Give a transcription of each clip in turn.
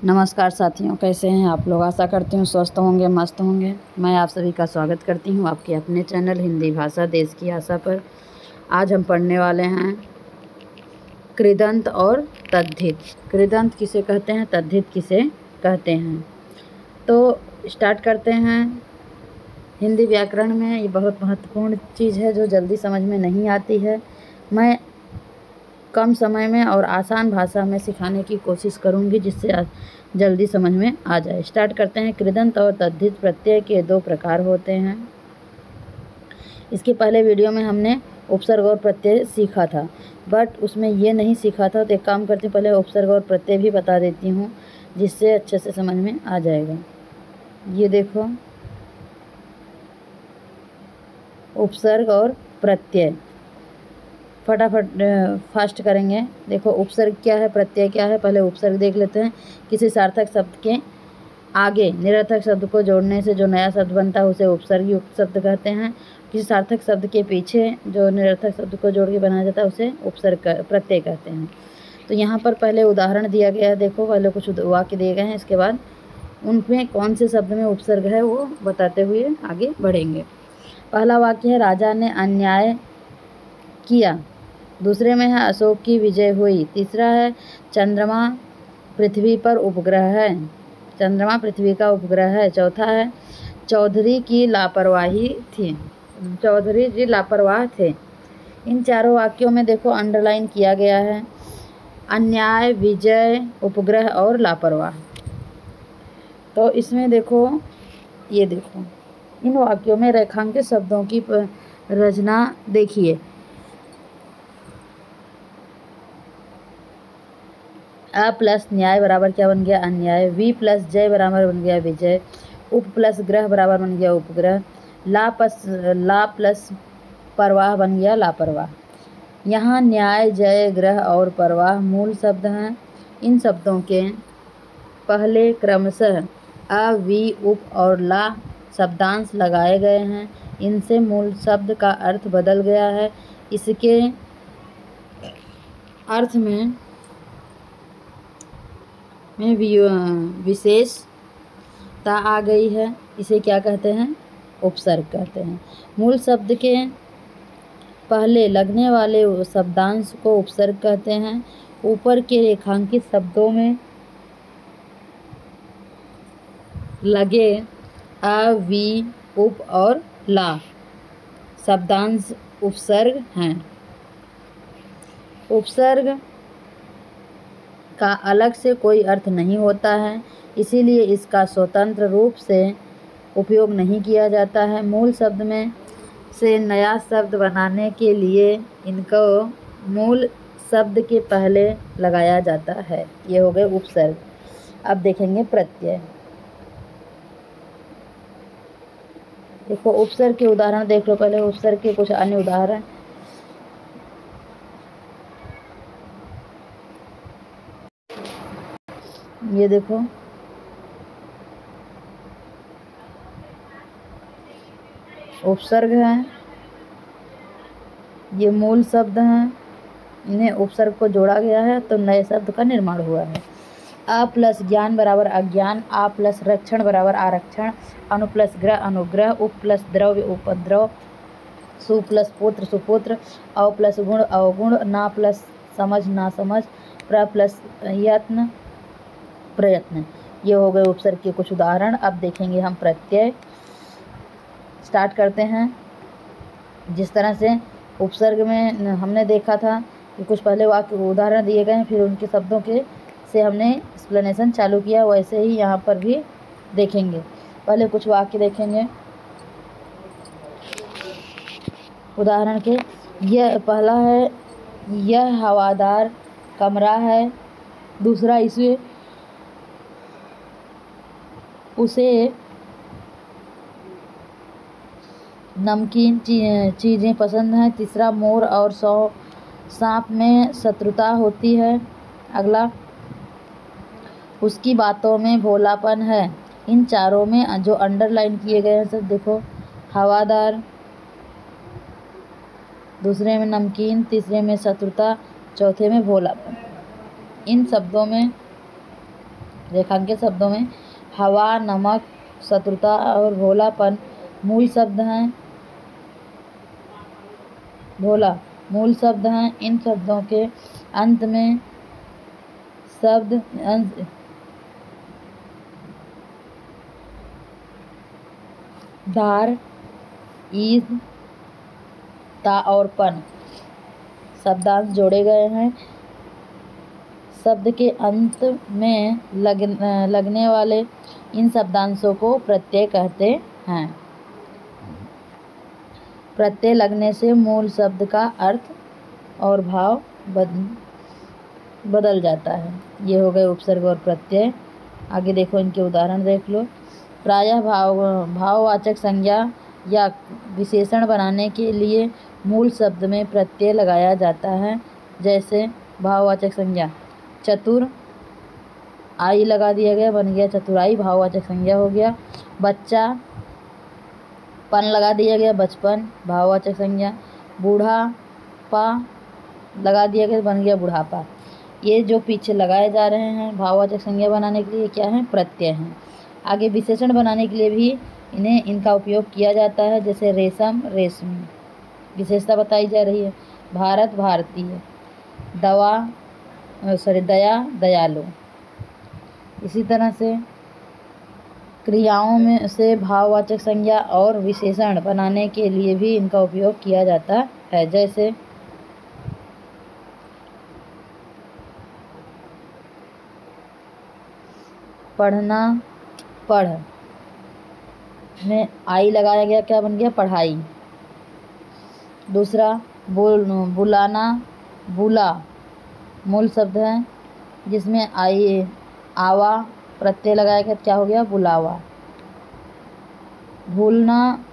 नमस्कार साथियों, कैसे हैं आप लोग। आशा करती हूँ स्वस्थ होंगे, मस्त होंगे। मैं आप सभी का स्वागत करती हूँ आपके अपने चैनल हिंदी भाषा देश की आशा पर। आज हम पढ़ने वाले हैं कृदंत और तद्धित। कृदंत किसे कहते हैं, तद्धित किसे कहते हैं। तो स्टार्ट करते हैं। हिंदी व्याकरण में ये बहुत महत्वपूर्ण चीज़ है जो जल्दी समझ में नहीं आती है। मैं कम समय में और आसान भाषा में सिखाने की कोशिश करूंगी जिससे जल्दी समझ में आ जाए। स्टार्ट करते हैं। कृदंत और तद्धित प्रत्यय के दो प्रकार होते हैं। इसके पहले वीडियो में हमने उपसर्ग और प्रत्यय सीखा था, बट उसमें ये नहीं सीखा था। तो एक काम करते हैं, पहले उपसर्ग और प्रत्यय भी बता देती हूँ जिससे अच्छे से समझ में आ जाएगा। ये देखो, उपसर्ग और प्रत्यय फटाफट फास्ट करेंगे। देखो, उपसर्ग क्या है, प्रत्यय क्या है। पहले उपसर्ग देख लेते हैं। किसी सार्थक शब्द के आगे निरर्थक शब्द को जोड़ने से जो नया शब्द बनता है उसे उपसर्ग युक्त शब्द कहते हैं। किसी सार्थक शब्द के पीछे जो निरर्थक शब्द को जोड़ के बनाया जाता है उसे उपसर्ग प्रत्यय कहते हैं। तो यहाँ पर पहले उदाहरण दिया गया है। देखो, पहले कुछ वाक्य दिए गए हैं, इसके बाद उनमें कौन से शब्द में उपसर्ग है वो बताते हुए आगे बढ़ेंगे। पहला वाक्य है, राजा ने अन्याय किया। दूसरे में है, अशोक की विजय हुई। तीसरा है, चंद्रमा पृथ्वी पर उपग्रह है। चंद्रमा पृथ्वी का उपग्रह है। चौथा है, चौधरी की लापरवाही थी। चौधरी जी लापरवाह थे। इन चारों वाक्यों में देखो अंडरलाइन किया गया है, अन्याय, विजय, उपग्रह और लापरवाह। तो इसमें देखो, ये देखो, इन वाक्यों में रेखांकित शब्दों की रचना देखिए। अ प्लस न्याय बराबर क्या बन गया, अन्याय। वी प्लस जय बराबर बन गया विजय। उप प्लस ग्रह बराबर बन गया उपग्रह। ला प्लस परवाह बन गया लापरवाह। यहाँ न्याय, जय, ग्रह और परवाह मूल शब्द हैं। इन शब्दों के पहले क्रमशः अ, वी, उप और ला शब्दांश लगाए गए हैं। इनसे मूल शब्द का अर्थ बदल गया है। इसके अर्थ में विशेषता आ गई है। इसे क्या कहते हैं, उपसर्ग कहते हैं। मूल शब्द के पहले लगने वाले शब्दांश को उपसर्ग कहते हैं। ऊपर के रेखांकित शब्दों में लगे अ, वी, उप और ला शब्दांश उपसर्ग हैं। उपसर्ग का अलग से कोई अर्थ नहीं होता है, इसीलिए इसका स्वतंत्र रूप से उपयोग नहीं किया जाता है। मूल शब्द में से नया शब्द बनाने के लिए इनको मूल शब्द के पहले लगाया जाता है। ये हो गए उपसर्ग। अब देखेंगे प्रत्यय। देखो, उपसर्ग के उदाहरण देख लो। पहले उपसर्ग के कुछ अन्य उदाहरण। ये देखो, उपसर्ग है, ये मूल शब्द हैं, इन्हें उपसर्ग को जोड़ा गया है तो नए शब्द का निर्माण हुआ है। अ प्लस ज्ञान बराबर अज्ञान। आ प्लस रक्षण बराबर आरक्षण। अनु प्लस ग्रह अनुग्रह। उप प्लस द्रव्य उपद्रव। सु प्लस पुत्र सुपुत्र। अव प्लस गुण अवगुण। ना प्लस समझ नासमझ। प्र प्लस यत्न प्रयत्न। ये हो गए उपसर्ग के कुछ उदाहरण। अब देखेंगे हम प्रत्यय। स्टार्ट करते हैं। जिस तरह से उपसर्ग में हमने देखा था कि कुछ पहले वाक्य उदाहरण दिए गए हैं, फिर उनके शब्दों के से हमने एक्सप्लेनेशन चालू किया, वैसे ही यहाँ पर भी देखेंगे। पहले कुछ वाक्य देखेंगे उदाहरण के। यह पहला है, यह हवादार कमरा है। दूसरा, उसे नमकीन चीज़ें पसंद हैं। तीसरा, मोर और सांप में शत्रुता होती है। अगला, उसकी बातों में भोलापन है। इन चारों में जो अंडरलाइन किए गए हैं सब देखो, हवादार, दूसरे में नमकीन, तीसरे में शत्रुता, चौथे में भोलापन। इन शब्दों में रेखांकित शब्दों में हवा, नमक, शत्रुता और भोलापन मूल शब्द हैं। भोला मूल शब्द हैं। इन शब्दों के अंत में शब्द धार, ईद, ता और पन शब्दांश जोड़े गए हैं। शब्द के अंत में लगने वाले इन शब्दांशों को प्रत्यय कहते हैं। प्रत्यय लगने से मूल शब्द का अर्थ और भाव बदल जाता है। ये हो गए उपसर्ग और प्रत्यय। आगे देखो, इनके उदाहरण देख लो। प्रायः भाववाचक संज्ञा या विशेषण बनाने के लिए मूल शब्द में प्रत्यय लगाया जाता है। जैसे भाववाचक संज्ञा चतुर, आई लगा दिया गया, बन गया चतुराई, भाववाचक संज्ञा हो गया। बच्चा, पन लगा दिया गया, बचपन, भाववाचक संज्ञा। बूढ़ापा लगा दिया गया, बन गया बुढ़ापा। ये जो पीछे लगाए जा रहे हैं भाववाचक संज्ञा बनाने के लिए क्या है? प्रत्यय हैं। आगे विशेषण बनाने के लिए भी इनका उपयोग किया जाता है। जैसे रेशम, रेशमी, विशेषता बताई जा रही है। भारत, भारतीय। दया, दयालु। इसी तरह से क्रियाओं में से भाववाचक संज्ञा और विशेषण बनाने के लिए भी इनका उपयोग किया जाता है। जैसे पढ़ना, पढ़ में आई लगाया गया, क्या बन गया? पढ़ाई। दूसरा बुलाना, बुला मूल शब्द है, जिसमें आई आवा प्रत्यय लगाया गया, क्या हो गया? बुलावा। भूलना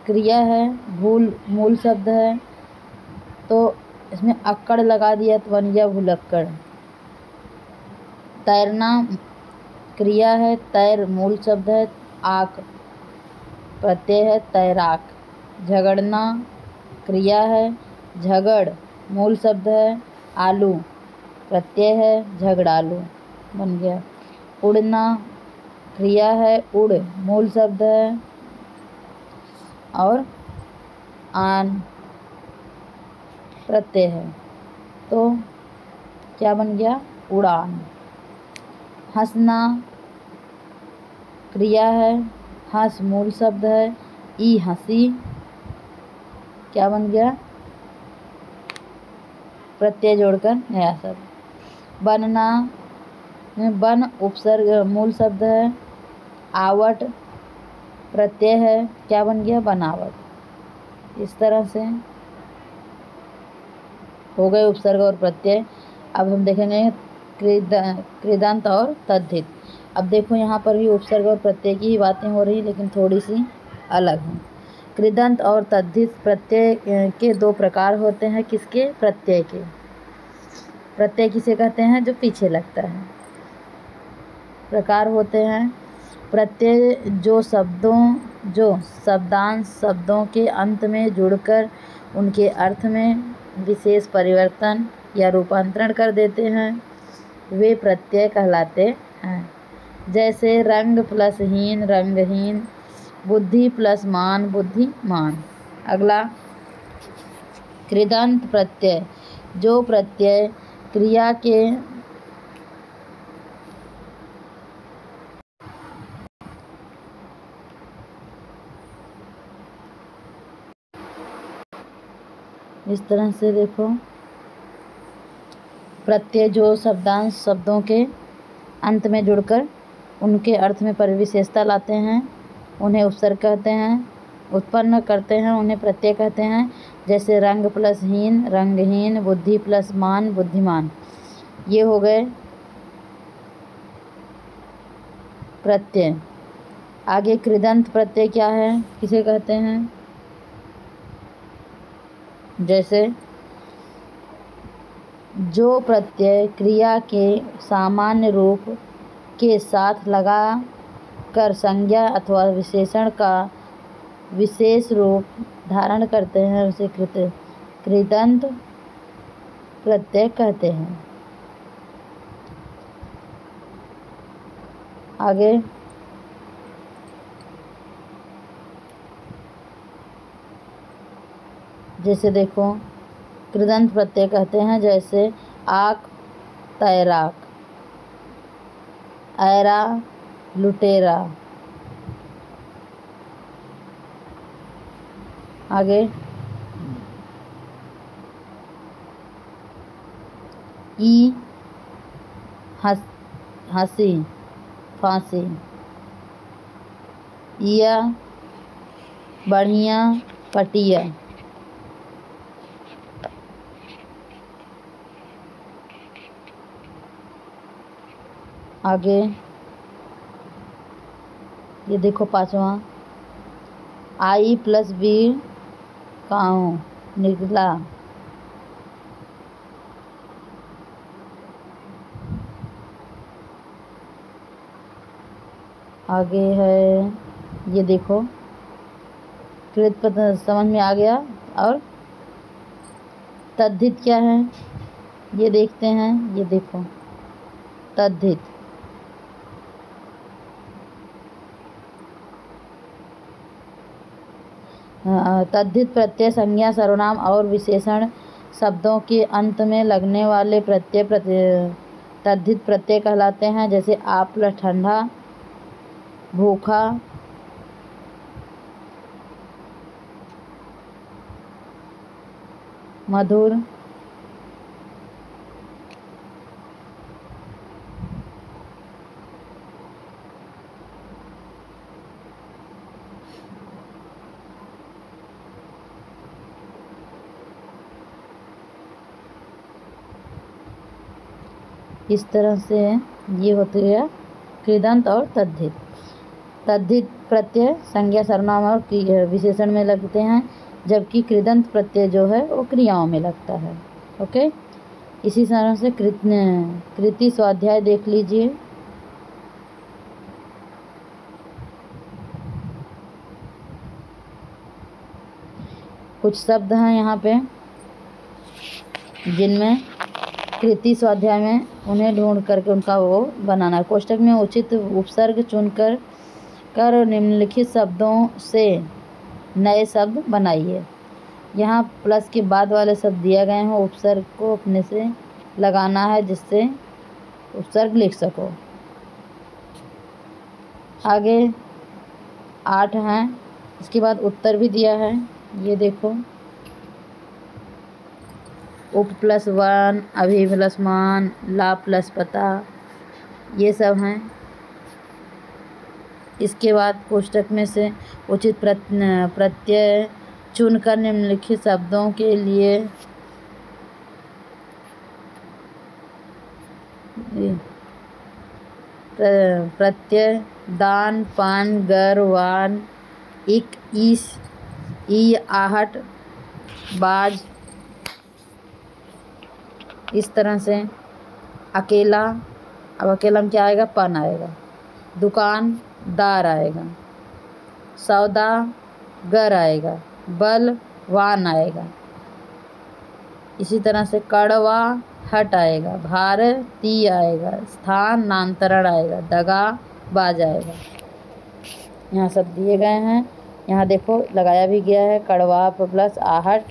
क्रिया है, भूल मूल शब्द है, तो इसमें अक्कड़ लगा दिया तो बन गया भुलक्कड़। तैरना क्रिया है, तैर मूल शब्द है, आक प्रत्यय है, तैराक। झगड़ना क्रिया है, झगड़ मूल शब्द है, आलू प्रत्यय है, झगड़ालू बन गया। उड़ना क्रिया है, उड़ मूल शब्द है, और आन प्रत्यय है, तो क्या बन गया? उड़ान। हंसना क्रिया है, हंस मूल शब्द है, ई हंसी क्या बन गया? प्रत्यय जोड़कर नया शब्द। बनना, बन उपसर्ग मूल शब्द है, आवट प्रत्यय है, क्या बन गया? बनावट। इस तरह से हो गए उपसर्ग और प्रत्यय। अब हम देखेंगे कृदंत और तद्धित। अब देखो, यहाँ पर भी उपसर्ग और प्रत्यय की ही बातें हो रही, लेकिन थोड़ी सी अलग हैं। कृदंत और तद्धित प्रत्यय के दो प्रकार होते हैं। किसके? प्रत्यय के। प्रत्यय किसे कहते हैं? जो पीछे लगता है। प्रकार होते हैं प्रत्यय जो शब्दांश शब्दों के अंत में जुड़कर उनके अर्थ में विशेष परिवर्तन या रूपांतरण कर देते हैं, वे प्रत्यय कहलाते हैं। जैसे रंग प्लस हीन, रंगहीन। बुद्धि प्लस मान, बुद्धिमान। अगला कृदंत प्रत्यय, जो प्रत्यय क्रिया के इस तरह से देखो, प्रत्यय जो शब्दांश शब्दों के अंत में जुड़कर उनके अर्थ में परिविशेषता लाते हैं, उन्हें उपसर्ग कहते हैं। उत्पन्न करते हैं, उन्हें प्रत्यय कहते हैं। जैसे रंग प्लस हीन, रंगहीन। बुद्धि प्लस मान, बुद्धिमान। ये हो गए प्रत्यय। आगे कृदंत प्रत्यय क्या है, किसे कहते हैं? जैसे जो प्रत्यय क्रिया के सामान्य रूप के साथ लगा कर संज्ञा अथवा विशेषण का विशेष रूप धारण करते हैं, उसे कृदंत प्रत्यय कहते हैं। आगे जैसे देखो कृदंत प्रत्यय कहते हैं, जैसे आक तैराक, ऐरा लुटेरा। आगे ई हंसी फांसी, इया बढ़िया पटिया। आगे ये देखो पांचवा, आई प्लस बी काऊ निकला। आगे है ये देखो कृत पद समझ में आ गया। और तद्धित क्या है ये देखते हैं। ये देखो तद्धित, तद्धित प्रत्यय संज्ञा सर्वनाम और विशेषण शब्दों के अंत में लगने वाले प्रत्यय तद्धित प्रत्यय कहलाते हैं। जैसे आप प्लस ठंडा, भूखा, मधुर, इस तरह से ये होती है कृदंत और तद्धित। तद्धित प्रत्यय संज्ञा सर्वनाम और विशेषण में लगते हैं, जबकि कृदंत प्रत्यय जो है वो क्रियाओं में लगता है। ओके, इसी तरह से कृति स्वाध्याय देख लीजिए। कुछ शब्द हैं यहाँ पे जिनमें कृति स्वाध्याय में उन्हें ढूंढ करके उनका वो बनाना है। कोष्ठक में उचित उपसर्ग चुनकर निम्नलिखित शब्दों से नए शब्द बनाइए। यहाँ प्लस के बाद वाले शब्द दिए गए हैं, उपसर्ग को अपने से लगाना है जिससे उपसर्ग लिख सको। आगे 8 हैं, इसके बाद उत्तर भी दिया है। ये देखो उप प्लस वन, अभी प्लस मान, ला प्लस पता, ये सब हैं। इसके बाद कोष्ठक में से उचित प्रत्यय चुनकर निम्नलिखित शब्दों के लिए प्रत्यय दान, पान, गर, वान, इक, ईस, ई, आहट, बाज। इस तरह से अकेला, अब अकेला में क्या आएगा, पन आएगा। दुकान, दार आएगा। सौदा, गर आएगा। बल, वान आएगा। इसी तरह से कड़वा, हट आएगा। भार, ती आएगा। स्थान, नांतरण आएगा। दगा, बाज आएगा। यहाँ सब दिए गए हैं। यहाँ देखो लगाया भी गया है। कड़वा प्लस आहट,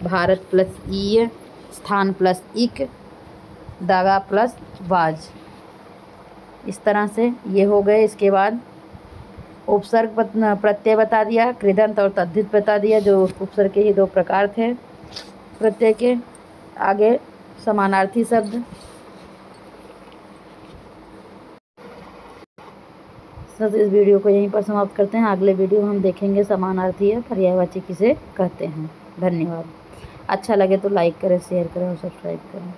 भारत प्लस ई, स्थान प्लस इक, दागा प्लस बाज। इस तरह से ये हो गए। इसके बाद उपसर्ग प्रत्यय बता दिया, कृदंत और तद्धित बता दिया, जो उपसर्ग के ही 2 प्रकार थे प्रत्यय के। आगे समानार्थी शब्द। इस वीडियो को यहीं पर समाप्त करते हैं। अगले वीडियो में हम देखेंगे समानार्थी या पर्यायवाची किसे कहते हैं। धन्यवाद। अच्छा लगे तो लाइक करें, शेयर करें और सब्सक्राइब करें।